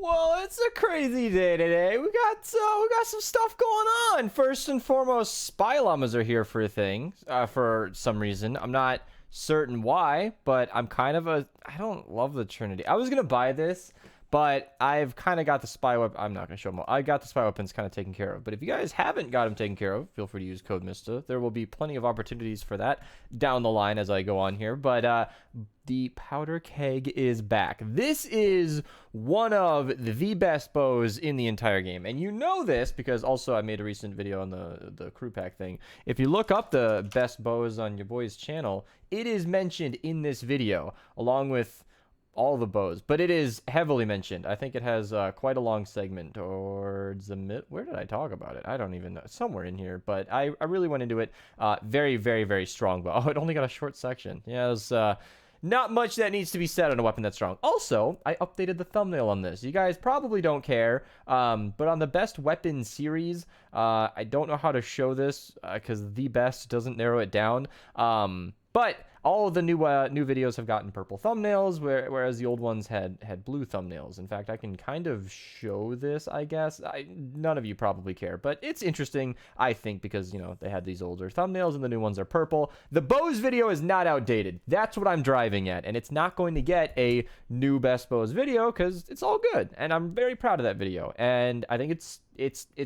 Well, it's a crazy day today. We got some stuff going on. First and foremost, spy llamas are here for a thing. For some reason, I'm not certain why, but I don't love the Trinity. I was gonna buy this, but I've kind of got the spy weapon. I'm not gonna show them all. I got the spy weapons kind of taken care of. But if you guys haven't got them taken care of, feel free to use code Mista. There will be plenty of opportunities for that down the line as I go on here. But the powder keg is back. This is one of the best bows in the entire game, and you know this because also I made a recent video on the crew pack thing. If you look up the best bows on your boy's channel, it is mentioned in this video along with all the bows, but it is heavily mentioned. I think it has quite a long segment towards the mid. Where did I talk about it? I don't even know. Somewhere in here, but I really went into it. Very, very, very strong bow. Oh, it only got a short section. Yeah, it was not much that needs to be said on a weapon that's strong. Also, I updated the thumbnail on this. You guys probably don't care, but on the best weapon series, I don't know how to show this because the best doesn't narrow it down. But all of the new videos have gotten purple thumbnails, whereas the old ones had blue thumbnails. In fact, I can kind of show this, I guess. None of you probably care, but it's interesting, I think, because, you know, they had these older thumbnails and the new ones are purple. The bows video is not outdated. That's what I'm driving at, and it's not going to get a new best bows video because it's all good, and I'm very proud of that video, and I think it's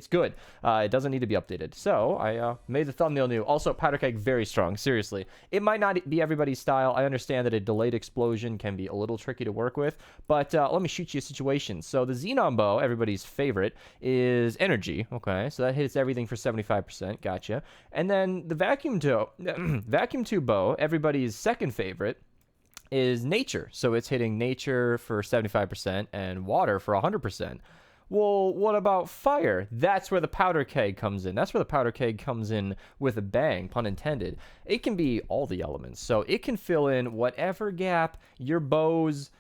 good. It doesn't need to be updated. So I made the thumbnail new. Also, powder keg, very strong. Seriously. It might not be everybody's style. I understand that a delayed explosion can be a little tricky to work with, but let me shoot you a situation. So the Xenon bow, everybody's favorite, is energy. Okay, so that hits everything for 75%. Gotcha. And then the vacuum tube bow, everybody's second favorite, is nature. So it's hitting nature for 75% and water for 100%. Well, what about fire? That's where the powder keg comes in. That's where the powder keg comes in with a bang, pun intended. It can be all the elements. So it can fill in whatever gap your bow's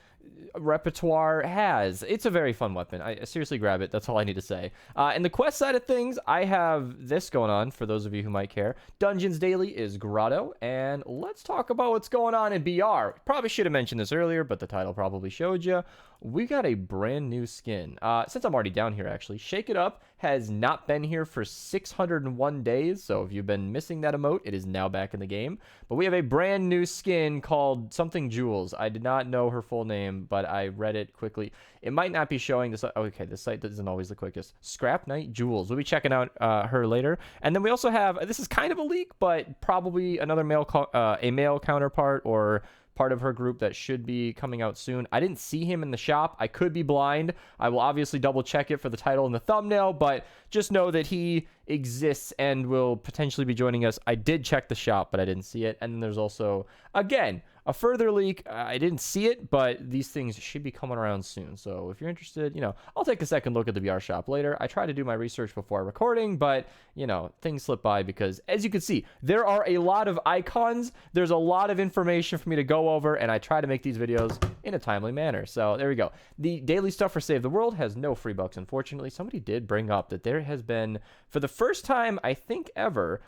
repertoire has. It's a very fun weapon. I seriously grab it. That's all I need to say. And the quest side of things, I have this going on for those of you who might care. Dungeons Daily is Grotto, and let's talk about what's going on in BR. Probably should have mentioned this earlier, but the title probably showed you. We got a brand new skin. Since I'm already down here, actually, Shake It Up has not been here for 601 days, so if you've been missing that emote, it is now back in the game. But we have a brand new skin called something Jules. I did not know her full name, but I read it quickly. It might not be showing this. Okay, this site isn't always the quickest. SCRAPKNIGHT Jules. We'll be checking out her later. And then we also have, this is kind of a leak, but probably another a male counterpart or part of her group that should be coming out soon. I didn't see him in the shop. I could be blind. I will obviously double check it for the title and the thumbnail, but just know that he exists and will potentially be joining us. I did check the shop, but I didn't see it. And then there's also, again, a further leak. I didn't see it, but these things should be coming around soon. So if you're interested, you know, I'll take a second look at the VR shop later. I try to do my research before recording, but, you know, things slip by because, as you can see, there are a lot of icons. There's a lot of information for me to go over, and I try to make these videos in a timely manner. So there we go. The daily stuff for Save the World has no free bucks, unfortunately. Somebody did bring up that there has been, for the first time, I think ever,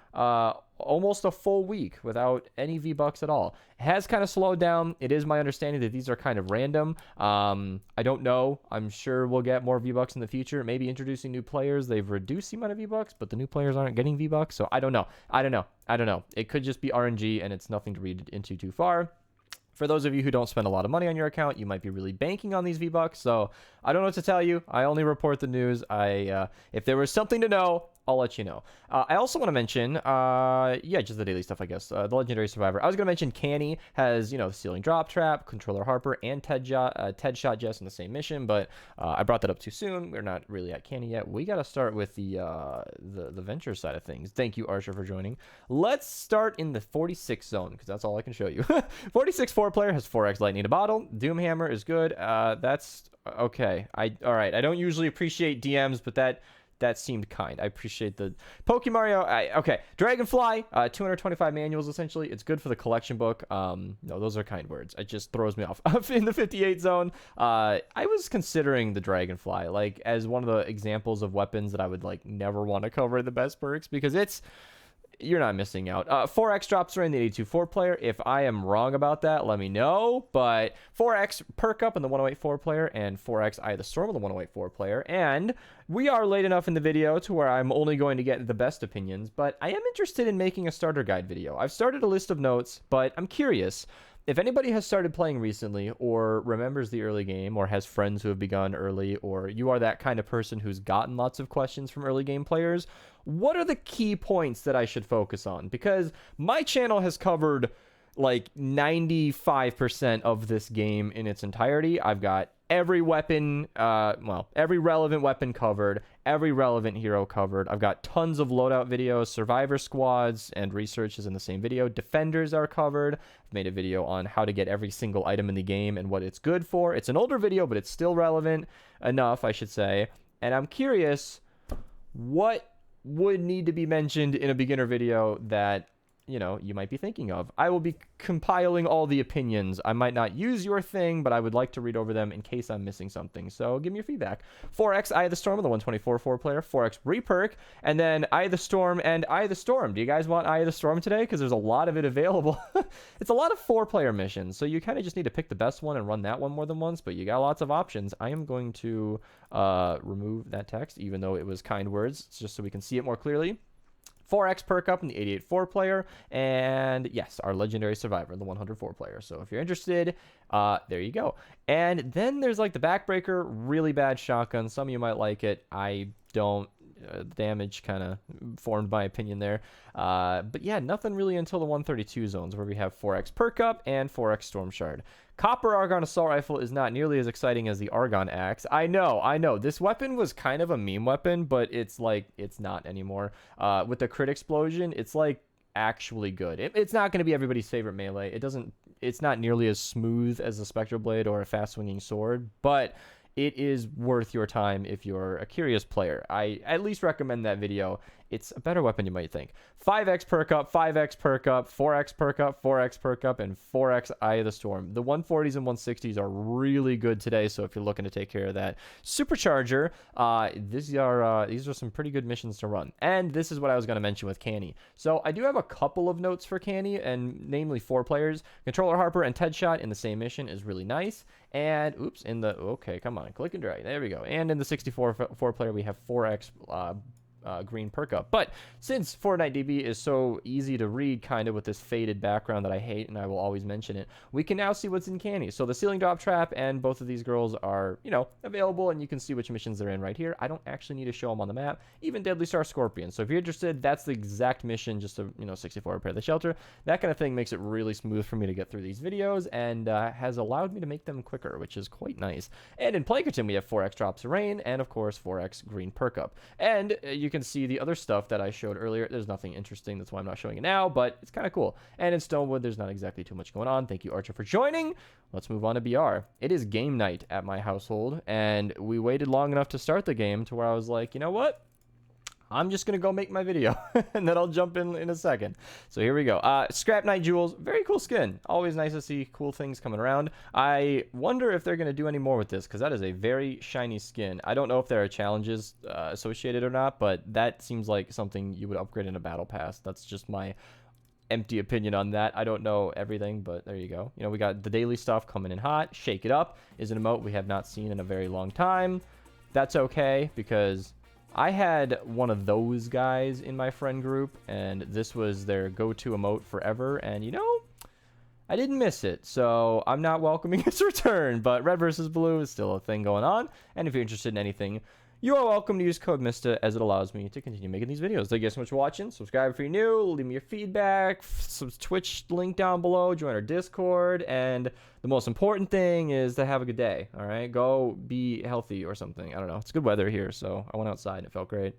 almost a full week without any V-Bucks at all. It has kind of slowed down. It is my understanding that these are kind of random. I don't know. I'm sure we'll get more V-Bucks in the future. Maybe introducing new players. They've reduced the amount of V-Bucks, but the new players aren't getting V-Bucks, so I don't know. It could just be RNG, and it's nothing to read into too far. For those of you who don't spend a lot of money on your account, you might be really banking on these V-Bucks, so I don't know what to tell you. I only report the news. If there was something to know, I'll let you know. I also want to mention, just the daily stuff, I guess. The Legendary Survivor. I was going to mention Canny has, you know, the Ceiling Drop Trap, Controller Harper, and Ted Shot Jess in the same mission, but I brought that up too soon. We're not really at Canny yet. We got to start with the Venture side of things. Thank you, Archer, for joining. Let's start in the 46 zone, because that's all I can show you. 46 4-player has 4x Lightning to Bottle. Doomhammer is good. That's okay. All right. I don't usually appreciate DMs, but that seemed kind. I appreciate the Pokemario. Okay, Dragonfly, 225 manuals essentially. It's good for the collection book. No, those are kind words. It just throws me off. In the 58 zone, I was considering the Dragonfly like as one of the examples of weapons that I would like never want to cover the best perks because it's you're not missing out. 4x drops are in the 82-4 player. If I am wrong about that, let me know. But 4x perk up in the 1084 player and 4x Eye of the Storm in the 1084 player. And we are late enough in the video to where I'm only going to get the best opinions, but I am interested in making a starter guide video. I've started a list of notes, but I'm curious. If anybody has started playing recently or remembers the early game or has friends who have begun early, or you are that kind of person who's gotten lots of questions from early game players, what are the key points that I should focus on? Because my channel has covered like 95% of this game in its entirety. I've got every weapon, every relevant weapon covered, every relevant hero covered. I've got tons of loadout videos, survivor squads, and research is in the same video. Defenders are covered. I've made a video on how to get every single item in the game and what it's good for. It's an older video, but it's still relevant enough, I should say. And I'm curious, what would need to be mentioned in a beginner video that you might be thinking of. I will be compiling all the opinions. I might not use your thing, but I would like to read over them in case I'm missing something. So give me your feedback. 4x Eye of the Storm on the 124-4 player. 4x reperk. And then Eye of the Storm and Eye of the Storm. Do you guys want Eye of the Storm today? Because there's a lot of it available. It's a lot of 4-player missions, so you kind of just need to pick the best one and run that one more than once, but you got lots of options. I am going to remove that text, even though it was kind words, just so we can see it more clearly. 4x perk up in the 88-4 player, and yes, our legendary survivor in the 104 player. So if you're interested, there you go. And then there's like the backbreaker, really bad shotgun. Some of you might like it. I don't. Damage kind of formed my opinion there. But yeah, nothing really until the 132 zones, where we have 4x perk up and 4x storm shard. Copper Argon assault rifle is not nearly as exciting as the Argon axe. I know. This weapon was kind of a meme weapon, but it's not anymore. With the crit explosion, it's like actually good. It's not going to be everybody's favorite melee. It's not nearly as smooth as a spectral blade or a fast swinging sword, but it is worth your time if you're a curious player. I at least recommend that video. It's a better weapon you might think. 5x perk up, 5x perk up, 4x perk up, 4x perk up, and 4x Eye of the Storm. The 140s and 160s are really good today, so if you're looking to take care of that supercharger, these are some pretty good missions to run. And this is what I was going to mention with Canny. So I do have a couple of notes for Canny, and namely 4 players. Controller Harper and Ted Shot in the same mission is really nice. And, oops, okay, come on, click and drag. There we go. And in the 64 player, we have 4x green perk up. But since Fortnite DB is so easy to read, kind of with this faded background that I hate, and I will always mention it, we can now see what's in Canny. So the ceiling drop trap and both of these girls are, available, and you can see which missions they're in right here. I don't actually need to show them on the map. Even Deadly Star Scorpion. So if you're interested, that's the exact mission, just to, 64 repair the shelter. That kind of thing makes it really smooth for me to get through these videos, and has allowed me to make them quicker, which is quite nice. And in Plankerton, we have 4x drops of rain, and of course 4x green perk up. And you can see the other stuff that I showed earlier. There's nothing interesting, that's why I'm not showing it now, but it's kind of cool. And in Stonewood, there's not exactly too much going on. Thank you, Archer, for joining. Let's move on to BR. It is game night at my household, and we waited long enough to start the game to where I was like, you know what? I'm just going to go make my video, and then I'll jump in a second. So here we go. SCRAPKNIGHT Jules. Very cool skin. Always nice to see cool things coming around. I wonder if they're going to do any more with this, because that is a very shiny skin. I don't know if there are challenges associated or not, but that seems like something you would upgrade in a battle pass. That's just my empty opinion on that. I don't know everything, but there you go. We got the daily stuff coming in hot. Shake It Up is an emote we have not seen in a very long time. That's okay, because I had one of those guys in my friend group, and this was their go-to emote forever, and I didn't miss it, so I'm not welcoming its return, but red versus blue is still a thing going on, and if you're interested in anything, you are welcome to use code Mista, as it allows me to continue making these videos. Thank you guys so much for watching. Subscribe if you're new, leave me your feedback, some Twitch link down below, join our Discord, and the most important thing is to have a good day, all right? Go be healthy or something. I don't know. It's good weather here, so I went outside and it felt great.